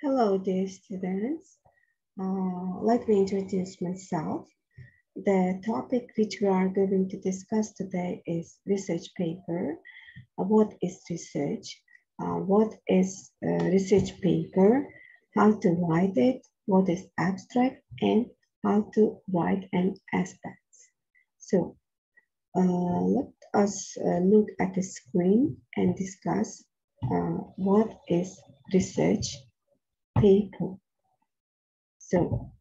Hello, dear students. Let me introduce myself. The topic which we are going to discuss today is research paper. What is research? What is a research paper? How to write it? What is abstract? And how to write an aspect. So let us look at the screen and discuss what is research paper. So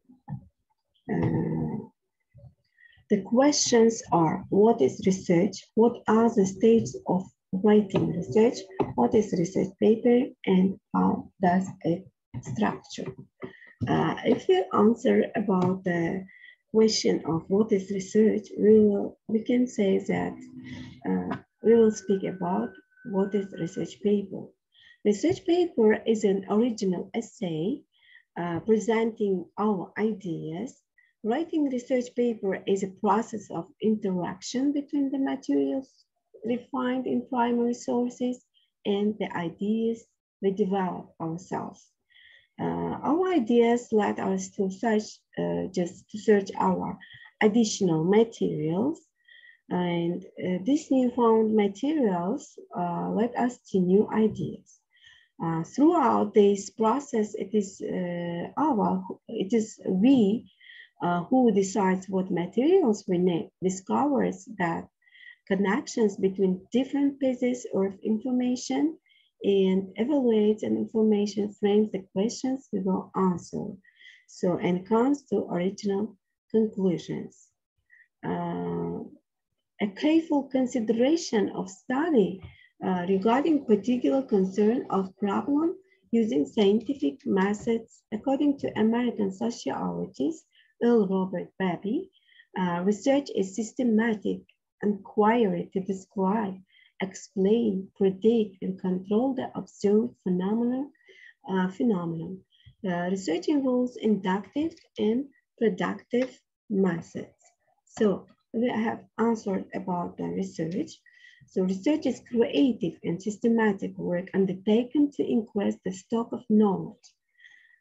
the questions are, what is research? What are the stages of writing research? What is research paper and how does it structure? If you answer about the question of what is research, we can say that we will speak about what is research paper. Research paper is an original essay presenting our ideas. Writing research paper is a process of interaction between the materials refined in primary sources and the ideas we develop ourselves. Our ideas led us to search our additional materials, and these newfound materials led us to new ideas. Throughout this process, it is we who decides what materials we need, discovers that connections between different pieces of information, and evaluates an information frames the questions we will answer. So, and comes to original conclusions. A careful consideration of study regarding particular concern of problem using scientific methods, according to American sociologist Earl Robert Beebe, research is systematic inquiry to describe, explain, predict, and control the observed phenomenon. Research involves inductive and productive methods. So we have answered about the research. So research is creative and systematic work undertaken to increase the stock of knowledge.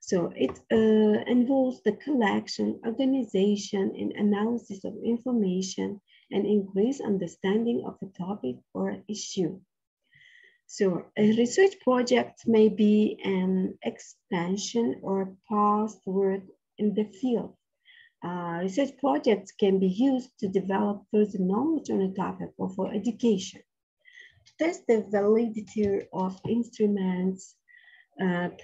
So it involves the collection, organization, and analysis of information and increased understanding of a topic or issue. So a research project may be an expansion or past work in the field. Research projects can be used to develop further knowledge on a topic or for education. To test the validity of instruments,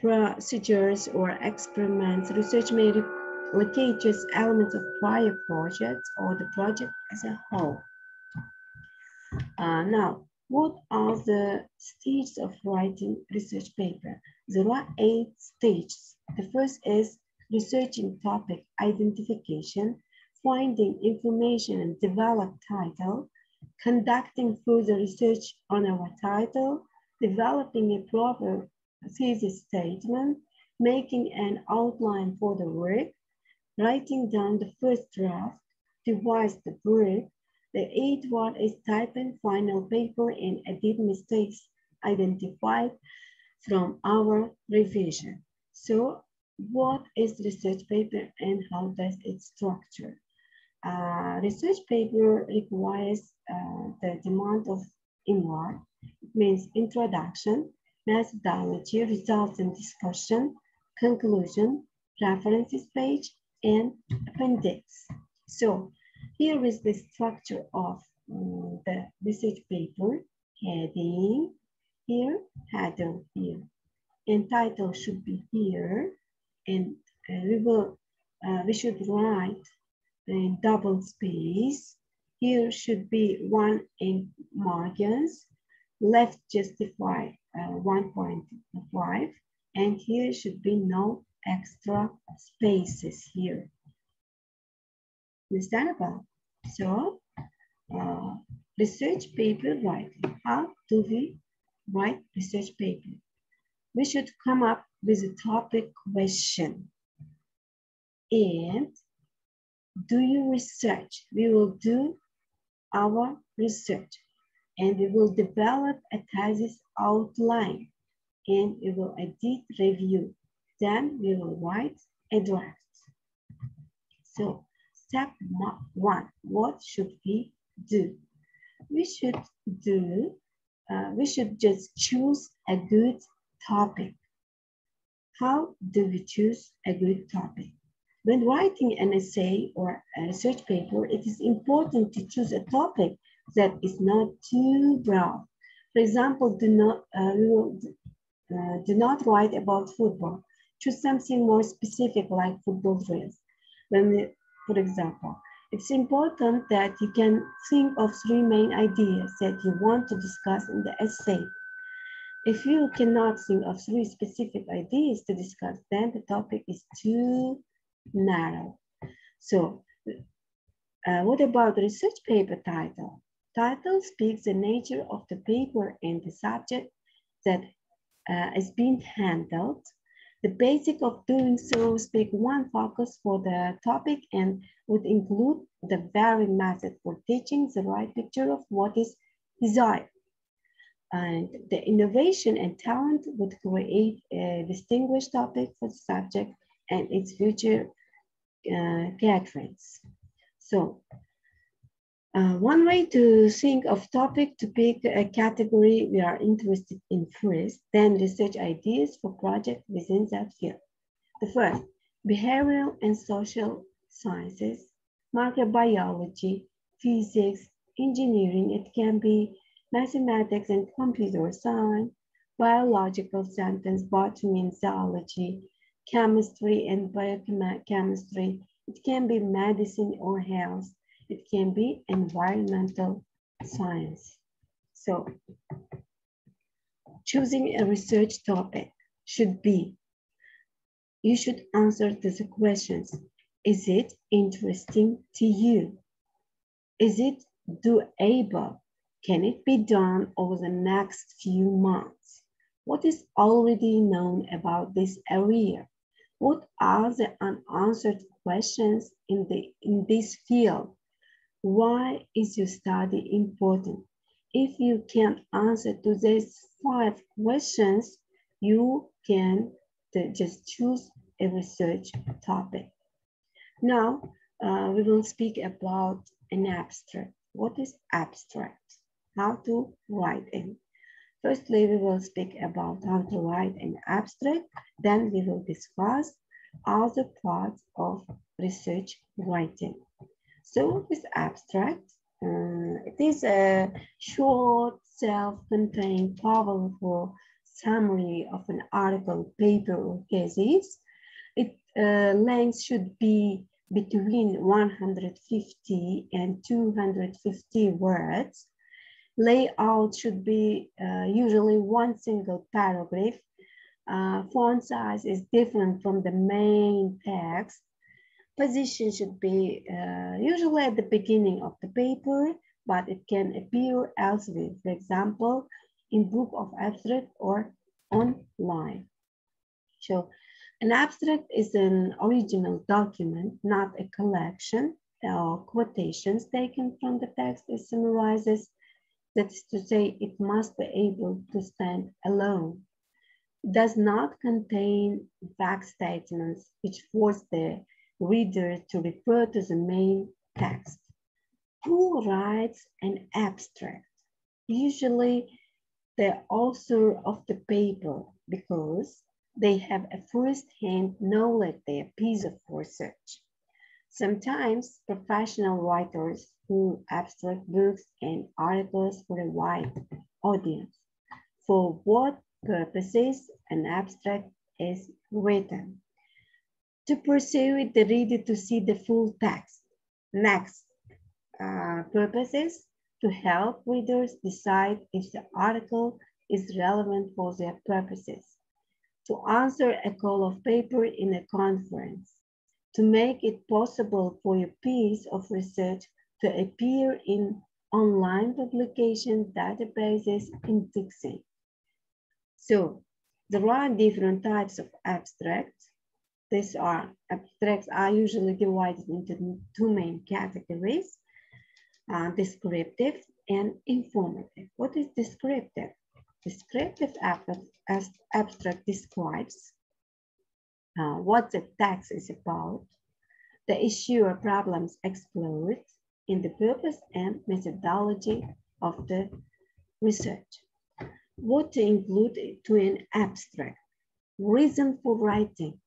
procedures, or experiments, research may replicate just elements of prior projects or the project as a whole. Now, what are the stages of writing research paper? There are 8 stages. The first is researching topic identification, finding information and develop title, conducting further research on our title, developing a proper thesis statement, making an outline for the work, writing down the first draft, devise the work. The 8th one is typing final paper and edit mistakes identified from our revision. So what is research paper and how does it structure? Research paper requires the demand of inward. It means introduction, methodology, results and discussion, conclusion, references page, and appendix. So here is the structure of the research paper. Heading here, header here, and title should be here, and we should write in double space. Here should be 1 in margins, left justify 1.5, and here should be no extra spaces here. Understandable? So, research paper writing. How do we write research paper? We should come up with a topic question. And do you research? We will do our research and we will develop a thesis outline and we will edit, review Then we will write a draft. So step 1, what should we do? We should just choose a good topic. How do we choose a good topic? When writing an essay or a research paper, it is important to choose a topic that is not too broad. For example, do not write about football. Choose something more specific like football drills. For example, it's important that you can think of 3 main ideas that you want to discuss in the essay. If you cannot think of 3 specific ideas to discuss, then the topic is too narrow. So, what about the research paper title? Title speaks the nature of the paper and the subject that is being handled. The basic of doing so is pick one focus for the topic and would include the very method for teaching the right picture of what is desired. And the innovation and talent would create a distinguished topic for the subject and its future characteristics. So, one way to think of topic to pick a category we are interested in first, then research ideas for project within that field. The first, behavioral and social sciences, microbiology, physics, engineering, it can be mathematics and computer science, biological science, botany and zoology, chemistry and biochemistry, it can be medicine or health, it can be environmental science. So, choosing a research topic should be, you should answer to the questions. Is it interesting to you? Is it doable? Can it be done over the next few months? What is already known about this area? What are the unanswered questions in this field? Why is your study important? If you can't answer to these 5 questions, you can just choose a research topic. Now, we will speak about an abstract. What is abstract? How to write it. Firstly, we will speak about how to write an abstract. Then we will discuss other parts of research writing. So this abstract, it is a short, self-contained, powerful summary of an article, paper, or thesis. Its length should be between 150 and 250 words. Layout should be usually one single paragraph. Font size is different from the main text. Position should be usually at the beginning of the paper, but it can appear elsewhere, for example, in book of abstract or online. So an abstract is an original document, not a collection or quotations taken from the text. It summarizes, that is to say, it must be able to stand alone. It does not contain vague statements which force the reader to refer to the main text. Who writes an abstract? Usually the author of the paper, because they have a first-hand knowledge of their piece of research. Sometimes professional writers who abstract books and articles for a wide audience. For what purposes an abstract is written? To persuade the reader to see the full text. Next, purposes to help readers decide if the article is relevant for their purposes. To answer a call of paper in a conference. To make it possible for your piece of research to appear in online publication databases indexing. So there are different types of abstracts. Abstracts are usually divided into 2 main categories, descriptive and informative. What is descriptive? Descriptive abstract describes what the text is about, the issue or problems explored, and the purpose and methodology of the research. What to include to an abstract, reason for writing.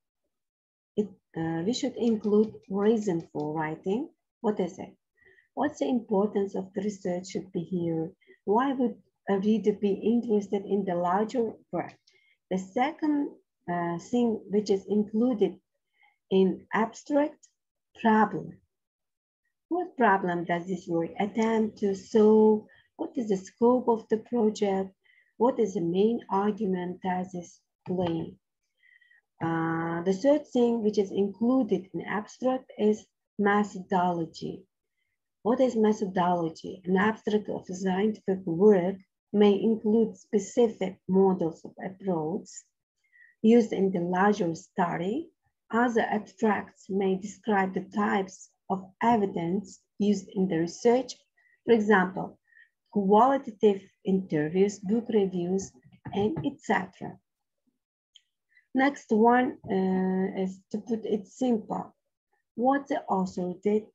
We should include reason for writing. What is it? What's the importance of the research should be here? Why would a reader be interested in the larger work? The second thing which is included in abstract, problem. What problem does this work attempt to solve? What is the scope of the project? What is the main argument that is playing? The third thing which is included in abstract is methodology. What is methodology? An abstract of scientific work may include specific models of approach used in the larger study. Other abstracts may describe the types of evidence used in the research. For example, qualitative interviews, book reviews, and etc. Next one is to put it simple. What the author did,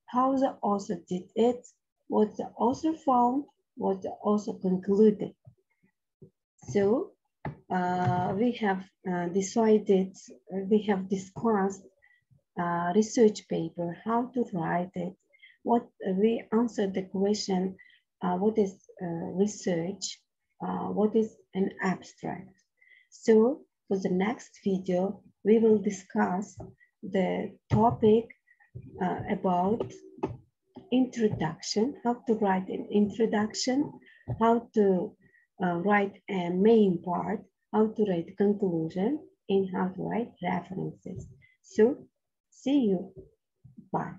how the author did it, what the author found, what the author concluded. So we have decided, we have discussed research paper, how to write it, what we answered the question, what is research, what is an abstract. So for the next video, we will discuss the topic about introduction, how to write an introduction, how to write a main part, how to write conclusion, and how to write references. So see you. Bye.